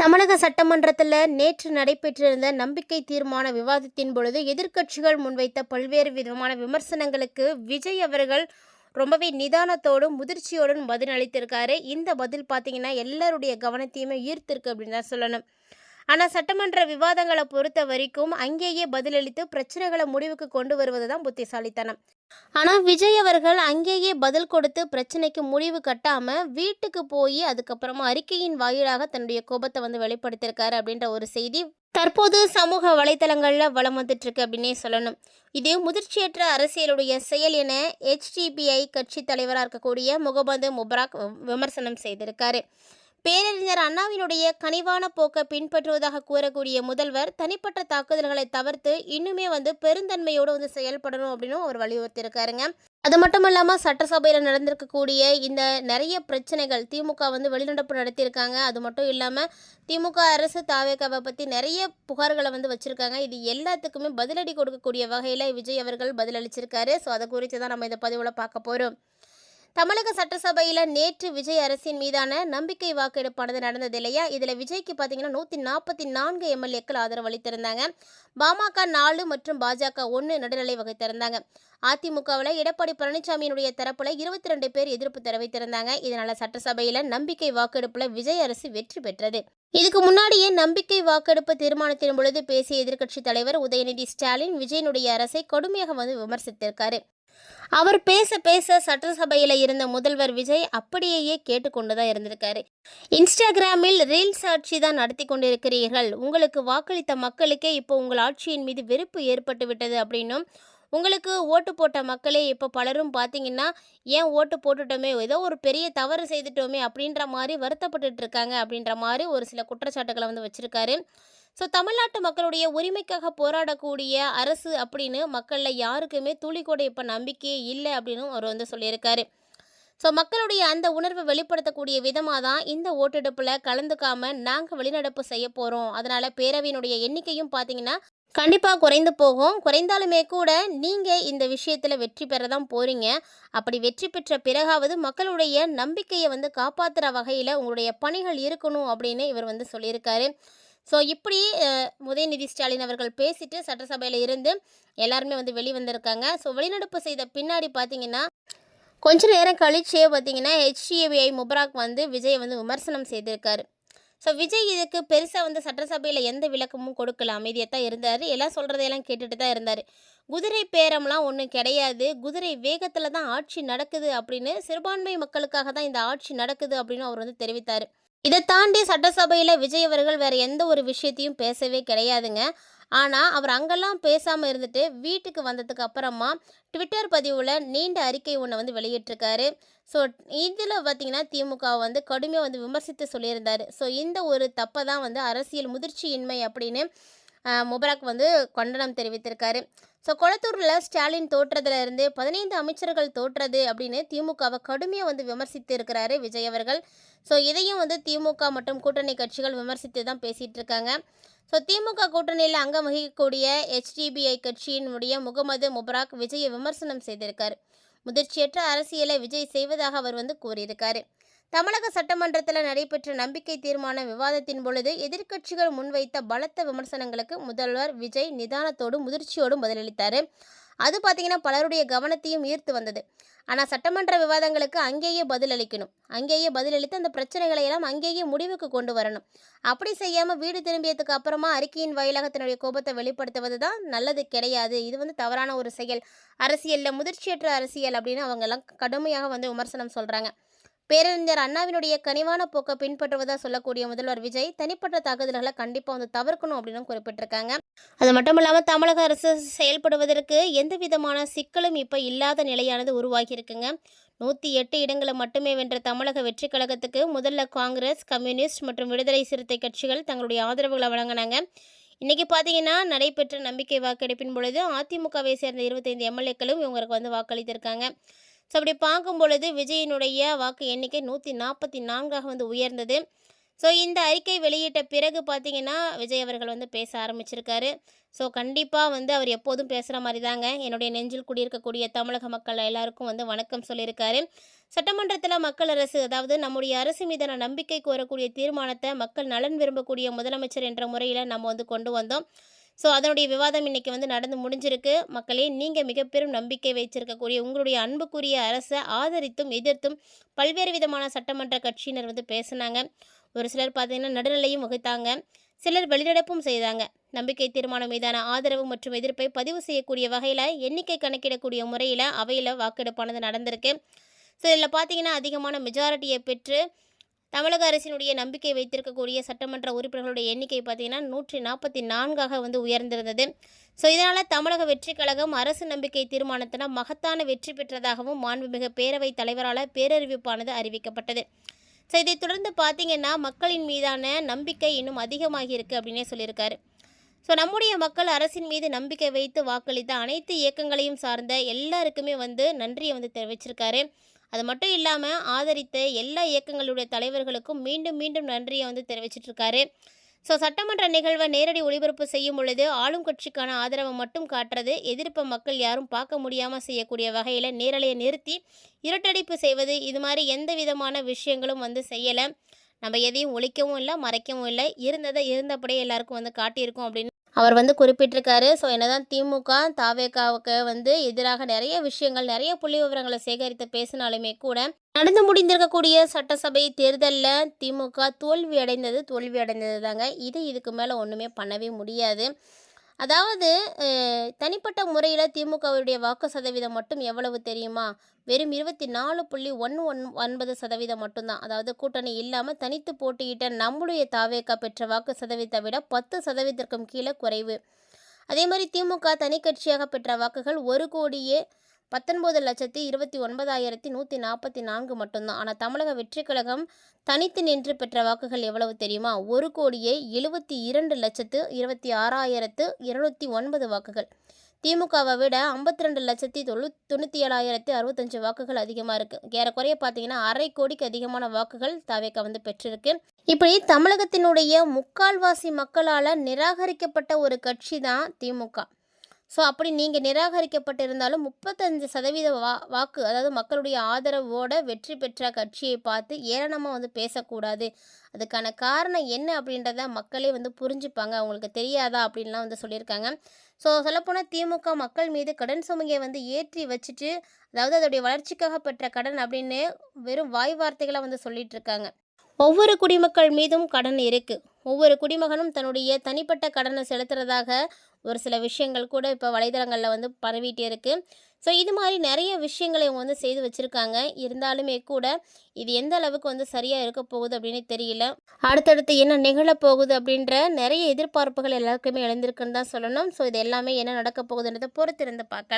தமிழக சட்டமன்றத்தில் நேற்று நடைபெற்றிருந்த நம்பிக்கை தீர்மான விவாதத்தின் பொழுது எதிர்க்கட்சிகள் முன்வைத்த பல்வேறு விதமான விமர்சனங்களுக்கு விஜய் அவர்கள் ரொம்பவே நிதானத்தோடும் முதிர்ச்சியோடும் பதில் அளித்திருக்காரு. இந்த பதில் பார்த்தீங்கன்னா எல்லாருடைய கவனத்தையுமே ஈர்த்திருக்கு அப்படின்னு தான் சொல்லணும். ஆனால் சட்டமன்ற விவாதங்களை பொறுத்த வரைக்கும் அங்கேயே பதிலளித்து பிரச்சனைகளை முடிவுக்கு கொண்டு வருவது தான் புத்திசாலித்தனம். ஆனால் விஜய் அவர்கள் அங்கேயே பதில் கொடுத்து பிரச்சனைக்கு முடிவு கட்டாமல் வீட்டுக்கு போய் அதுக்கப்புறமா அறிக்கையின் வாயிலாக தன்னுடைய கோபத்தை வெளிப்படுத்தியிருக்காரு அப்படின்ற ஒரு செய்தி தற்போது சமூக வலைத்தளங்களில் வலம் வந்துட்டு இருக்கு அப்படின்னே சொல்லணும். இது முதிர்ச்சியற்ற அரசியலுடைய செயல் என HDPI கட்சி தலைவராக இருக்கக்கூடிய முகமது முபராக் விமர்சனம் செய்திருக்காரு. பேரறிஞர் அண்ணாவினுடைய கனிவான போக்கை பின்பற்றுவதாக கூறக்கூடிய முதல்வர் தனிப்பட்ட தாக்குதல்களை தவிர்த்து இன்னுமே பெருந்தன்மையோடு செயல்படணும் அப்படின்னு அவர் வலியுறுத்தியிருக்காருங்க. அது மட்டும் இல்லாமல் சட்டசபையில் நடந்திருக்கக்கூடிய இந்த நிறைய பிரச்சனைகள் திமுக வெளிநடப்பு நடத்தியிருக்காங்க. அது மட்டும் இல்லாமல் திமுக அரசு தாவேகாவை பற்றி நிறைய புகார்களை வச்சுருக்காங்க. இது எல்லாத்துக்குமே பதிலடி கொடுக்கக்கூடிய வகையில் விஜய் அவர்கள் பதிலளிச்சிருக்காரு. ஸோ அதை குறித்து தான் நம்ம இந்த பதிவில் பார்க்க போகிறோம். தமிழக சட்டசபையில் நேற்று விஜய் அரசின் மீதான நம்பிக்கை வாக்கெடுப்பானது நடந்தது இல்லையா? இதில் விஜய்க்கு பார்த்தீங்கன்னா 144 எம்எல்ஏக்கள் ஆதரவு அளித்திருந்தாங்க. பாமக 4 மற்றும் பாஜக 1 நடுநிலை வகித்திருந்தாங்க. அதிமுகவில் எடப்பாடி பழனிசாமியினுடைய தரப்பில் 22 பேர் எதிர்ப்பு தெரிவித்திருந்தாங்க. இதனால் சட்டசபையில் நம்பிக்கை வாக்கெடுப்பில் விஜய் அரசு வெற்றி பெற்றது. இதுக்கு முன்னாடியே நம்பிக்கை வாக்கெடுப்பு தீர்மானத்தின் பொழுது பேசிய எதிர்க்கட்சி தலைவர் உதயநிதி ஸ்டாலின் விஜயனுடைய அரசை கடுமையாக விமர்சித்திருக்காரு. அவர் பேச பேச சட்டசபையில் இருந்த முதல்வர் விஜய் அப்படியே கேட்டுக்கொண்டுதான் இருந்திருக்காரு. இன்ஸ்டாகிராமில் ரீல்ஸ் ஆட்சி தான் நடத்தி கொண்டிருக்கிறீர்கள், உங்களுக்கு வாக்களித்த மக்களுக்கே இப்போ உங்கள் ஆட்சியின் மீது வெறுப்பு ஏற்பட்டு விட்டது அப்படின்னும், உங்களுக்கு ஓட்டு போட்ட மக்களே இப்போ பலரும் பார்த்தீங்கன்னா ஏன் ஓட்டு போட்டுட்டோமே, ஏதோ ஒரு பெரிய தவறு செய்துட்டோமே அப்படின்ற மாதிரி வருத்தப்பட்டு இருக்காங்க அப்படின்ற மாதிரி ஒரு சில குற்றச்சாட்டுகளை வச்சிருக்காரு. ஸோ தமிழ்நாட்டு மக்களுடைய உரிமைக்காக போராடக்கூடிய அரசு அப்படின்னு மக்களில் யாருக்குமே துளி கூட இப்போ நம்பிக்கையே இல்லை அப்படின்னு அவர் சொல்லியிருக்காரு. ஸோ மக்களுடைய அந்த உணர்வை வெளிப்படுத்தக்கூடிய விதமாக தான் இந்த ஓட்டெடுப்பில் கலந்துக்காமல் நாங்கள் வெளிநடப்பு செய்ய போகிறோம். அதனால் பேரவையினுடைய எண்ணிக்கையும் பார்த்தீங்கன்னா கண்டிப்பாக குறைந்து போகும். குறைந்தாலுமே கூட நீங்கள் இந்த விஷயத்தில் வெற்றி பெற தான் போகிறீங்க. அப்படி வெற்றி பெற்ற பிறகாவது மக்களுடைய நம்பிக்கையை காப்பாற்றுற வகையில் உங்களுடைய பணிகள் இருக்கணும் அப்படின்னு இவர் சொல்லியிருக்காரு. ஸோ இப்படி உதயநிதி ஸ்டாலின் அவர்கள் பேசிட்டு சட்டசபையில் இருந்து எல்லாருமே வெளிவந்திருக்காங்க. ஸோ வெளிநடப்பு செய்த பின்னாடி பார்த்தீங்கன்னா கொஞ்ச நேரம் கழிச்சே பார்த்தீங்கன்னா HDPI முபராக் விஜய் விமர்சனம் செய்திருக்காரு. ஸோ விஜய் இதுக்கு பெருசாக சட்டசபையில் எந்த விளக்கமும் கொடுக்கல, அமைதியாக தான் இருந்தார். எல்லாம் சொல்கிறதையெல்லாம் கேட்டுட்டு தான் இருந்தார். குதிரை பேரம்லாம் ஒன்றும் கிடையாது, குதிரை வேகத்தில் தான் ஆட்சி நடக்குது அப்படின்னு, சிறுபான்மை மக்களுக்காக தான் இந்த ஆட்சி நடக்குது அப்படின்னு அவர் தெரிவித்தார். இதை தாண்டி சட்டசபையில் விஜய் அவர்கள் வேறு எந்த ஒரு விஷயத்தையும் பேசவே கிடையாதுங்க. ஆனால் அவர் அங்கெல்லாம் பேசாமல் இருந்துட்டு வீட்டுக்கு வந்ததுக்கு அப்புறமா ட்விட்டர் பதிவில் நீண்ட அறிக்கை ஒன்று வெளியிட்டிருக்காரு. ஸோ இதில் பார்த்திங்கன்னா திமுக கடுமையாக விமர்சித்து சொல்லியிருந்தார். ஸோ இந்த ஒரு தப்பை தான் அரசியல் முதிர்ச்சியின்மை அப்படின்னு முபராக் கண்டனம் தெரிவித்திருக்காரு. ஸோ கொளத்தூரில் ஸ்டாலின் தோற்றதுலேருந்து 15 அமைச்சர்கள் தோற்றது அப்படின்னு திமுகவை கடுமையாக விமர்சித்து இருக்கிறாரு விஜய் அவர்கள். ஸோ இதையும் திமுக மற்றும் கூட்டணி கட்சிகள் விமர்சித்து தான் பேசிகிட்டு இருக்காங்க. ஸோ திமுக கூட்டணியில் அங்கம் வகிக்கக்கூடிய HDPI கட்சியினுடைய முகமது முபராக் விஜயை விமர்சனம் செய்திருக்கார். முதிர்ச்சியற்ற அரசியலை விஜய் செய்வதாக அவர் கூறியிருக்காரு. தமிழக சட்டமன்றத்தில் நடைபெற்ற நம்பிக்கை தீர்மான விவாதத்தின் பொழுது எதிர்க்கட்சிகள் முன்வைத்த பலத்த விமர்சனங்களுக்கு முதல்வர் விஜய் நிதானத்தோடும் முதிர்ச்சியோடும் பதிலளித்தார். அது பார்த்தீங்கன்னா பலருடைய கவனத்தையும் ஈர்த்து வந்தது. ஆனால் சட்டமன்ற விவாதங்களுக்கு அங்கேயே பதிலளிக்கணும், அங்கேயே பதிலளித்து அந்த பிரச்சனைகளை எல்லாம் அங்கேயே முடிவுக்கு கொண்டு வரணும். அப்படி செய்யாமல் வீடு திரும்பியதுக்கு அப்புறமா அறிக்கையின் வாயிலாக தன்னுடைய கோபத்தை வெளிப்படுத்துவது தான் நல்லது கிடையாது. இது தவறான ஒரு செயல், அரசியலில் முதிர்ச்சியற்ற அரசியல் அப்படின்னு அவங்கெல்லாம் கடுமையாக விமர்சனம் சொல்கிறாங்க. பேரறிஞர் அண்ணாவினுடைய கனிவான போக்கை பின்பற்றுவதாக சொல்லக்கூடிய முதல்வர் விஜய் தனிப்பட்ட தாக்குதல்களை கண்டிப்பாக தவிர்க்கணும் அப்படின்னு குறிப்பிட்டிருக்காங்க. அது மட்டும் இல்லாமல் தமிழக அரசு செயல்படுவதற்கு எந்த விதமான சிக்கலும் இப்போ இல்லாத நிலையானது உருவாகி இருக்குங்க. 108 இடங்களை மட்டுமே வென்ற தமிழக வெற்றி கழகத்துக்கு முதல்ல காங்கிரஸ், கம்யூனிஸ்ட் மற்றும் விடுதலை சிறுத்தை கட்சிகள் தங்களுடைய ஆதரவுகளை வழங்கினாங்க. இன்றைக்கி பார்த்தீங்கன்னா நடைபெற்ற நம்பிக்கை வாக்கெடுப்பின் பொழுது அதிமுகவை சேர்ந்த 25 எம்எல்ஏக்களும் இவங்களுக்கு வாக்களித்திருக்காங்க. ஸோ அப்படி பார்க்கும் பொழுது விஜயினுடைய வாக்கு எண்ணிக்கை 144 உயர்ந்தது. ஸோ இந்த அறிக்கை வெளியிட்ட பிறகு பார்த்தீங்கன்னா, விஜய் அவர்கள் வந்து பேச ஆரம்பிச்சிருக்காரு. ஸோ கண்டிப்பாக வந்து அவர் எப்போதும் பேசுகிற மாதிரி தாங்க, என்னுடைய நெஞ்சில் குடியிருக்கக்கூடிய தமிழக மக்கள் எல்லாருக்கும் வந்து வணக்கம் சொல்லியிருக்காரு. சட்டமன்றத்தில் மக்கள் அரசு, அதாவது நம்முடைய அரசு மீதான நம்பிக்கை கோரக்கூடிய தீர்மானத்தை மக்கள் நலன் விரும்பக்கூடிய முதலமைச்சர் என்ற முறையில் நம்ம வந்து கொண்டு வந்தோம். ஸோ அதனுடைய விவாதம் இன்றைக்கி வந்து நடந்து முடிஞ்சிருக்கு. மக்களே, நீங்கள் மிக பெரும் நம்பிக்கை வைச்சிருக்கக்கூடிய உங்களுடைய அன்புக்குரிய அரசை ஆதரித்தும் எதிர்த்தும் பல்வேறு விதமான சட்டமன்ற கட்சியினர் வந்து பேசுனாங்க. ஒரு சிலர் பார்த்தீங்கன்னா நடுநிலையும் வகுத்தாங்க, சிலர் வெளிநடப்பும் செய்தாங்க. நம்பிக்கை தீர்மானம் மீதான ஆதரவு மற்றும் எதிர்ப்பை பதிவு செய்யக்கூடிய வகையில் எண்ணிக்கை கணக்கிடக்கூடிய முறையில் அவையில் வாக்கெடுப்பானது நடந்திருக்கு. ஸோ இதில் பார்த்தீங்கன்னா அதிகமான மெஜாரிட்டியை பெற்று தமிழக அரசினுடைய நம்பிக்கை வைத்திருக்கக்கூடிய சட்டமன்ற உறுப்பினர்களுடைய எண்ணிக்கை பார்த்தீங்கன்னா 144ஆக வந்து உயர்ந்திருந்தது. ஸோ இதனால் தமிழக வெற்றி கழகம் அரசு நம்பிக்கை தீர்மானத்தினால் மகத்தான வெற்றி பெற்றதாகவும் மாண்புமிகு பேரவைத் தலைவரால் பேரறிவிப்பானது அறிவிக்கப்பட்டது. ஸோ இதைத் தொடர்ந்து பார்த்தீங்கன்னா மக்களின் மீதான நம்பிக்கை இன்னும் அதிகமாகி இருக்குது அப்படின்னே சொல்லியிருக்காரு. ஸோ நம்முடைய மக்கள் அரசின் மீது நம்பிக்கை வைத்து வாக்களித்த அனைத்து இயக்கங்களையும் சார்ந்த எல்லாருக்குமே வந்து நன்றியை வந்து தெரிவிச்சிருக்காரு. அது மட்டும் இல்லாமல் ஆதரித்த எல்லா இயக்கங்களுடைய தலைவர்களுக்கும் மீண்டும் மீண்டும் நன்றியை வந்து தெரிவிச்சிட்ருக்காரு. ஸோ சட்டமன்ற நிகழ்வை நேரடி ஒளிபரப்பு செய்யும் பொழுது ஆளும் கட்சிக்கான ஆதரவை மட்டும் காட்டுறது, எதிர்ப்பை மக்கள் யாரும் பார்க்க முடியாமல் செய்யக்கூடிய வகையில் நேரலையை நிறுத்தி இருட்டடிப்பு செய்வது, இது மாதிரி எந்த விதமான விஷயங்களும் வந்து செய்யலை. நம்ம எதையும் ஒழிக்கவும் இல்லை, மறைக்கவும் இல்லை, இருந்ததை இருந்தபடியே எல்லாருக்கும் வந்து காட்டியிருக்கோம் அப்படின்னு அவர் வந்து குறிப்பிட்டிருக்காரு. ஸோ என்னதான் திமுக தாவேகாவுக்கு வந்து எதிராக நிறைய விஷயங்கள், நிறைய புள்ளி விவரங்களை சேகரித்து பேசினாலுமே கூட நடந்து முடிந்திருக்கக்கூடிய சட்டசபை தேர்தலில் திமுக தோல்வி அடைந்தது தாங்க. இதுக்கு மேலே ஒன்றுமே பண்ணவே முடியாது. அதாவது தனிப்பட்ட முறையில் திமுகவுடைய வாக்கு சதவீதம் மட்டும் எவ்வளவு தெரியுமா? வெறும் 24.119% மட்டும்தான். அதாவது கூட்டணி இல்லாமல் தனித்து போட்டியிட்ட நம்முடைய தாவேகா பெற்ற வாக்கு சதவீதத்தை விட 10%க்கும் கீழே குறைவு. அதே மாதிரி திமுக தனி கட்சியாக பெற்ற வாக்குகள் 1,19,29,144 மட்டும்தான். ஆனால் தமிழக வெற்றி கழகம் தனித்து நின்று பெற்ற வாக்குகள் எவ்வளவு தெரியுமா? 1,72,26,209 வாக்குகள். திமுகவை விட 52,97,065 வாக்குகள் அதிகமாக இருக்குது. ஏறக்குறைய பார்த்தீங்கன்னா 1/2 கோடிக்கு அதிகமான வாக்குகள் தாவேகா வந்து பெற்றிருக்கு. இப்படி தமிழகத்தினுடைய முக்கால்வாசி மக்களால் நிராகரிக்கப்பட்ட ஒரு கட்சி தான் திமுக. ஸோ அப்படி நீங்கள் நிராகரிக்கப்பட்டிருந்தாலும் 35% வாக்கு, அதாவது மக்களுடைய ஆதரவோட வெற்றி பெற்ற கட்சியை பார்த்து ஏளனமாக வந்து பேசக்கூடாது. அதுக்கான காரணம் என்ன அப்படின்றத மக்களே வந்து புரிஞ்சுப்பாங்க. அவங்களுக்கு தெரியாதா அப்படின்லாம் வந்து சொல்லியிருக்காங்க. ஸோ சொல்லப்போனால் திமுக மக்கள் மீது கடன் சுமையை வந்து ஏற்றி வச்சுட்டு, அதாவது அதோடைய வளர்ச்சிக்காக பெற்ற கடன் அப்படின்னு வெறும் வாய் வார்த்தைகளை வந்து சொல்லிட்டு இருக்காங்க. ஒவ்வொரு குடிமக்கள் மீதும் கடன் இருக்குது. ஒவ்வொரு குடிமகனும் தன்னுடைய தனிப்பட்ட கடனை செலுத்துறதாக ஒரு சில விஷயங்கள் கூட இப்போ வலைதளங்களில் வந்து பரவிட்டே இருக்குது. ஸோ இது மாதிரி நிறைய விஷயங்களை இவங்க வந்து செய்து வச்சுருக்காங்க. இருந்தாலுமே கூட இது எந்த அளவுக்கு வந்து சரியாக இருக்க போகுது அப்படின்னு தெரியல. அடுத்தடுத்து என்ன நிகழப்போகுது அப்படின்ற நிறைய எதிர்பார்ப்புகள் எல்லாருக்குமே எழுந்திருக்குன்னு தான் சொல்லணும். ஸோ இது எல்லாமே என்ன நடக்க போகுதுன்றதை பொறுத்திருந்து பார்க்கலாம்.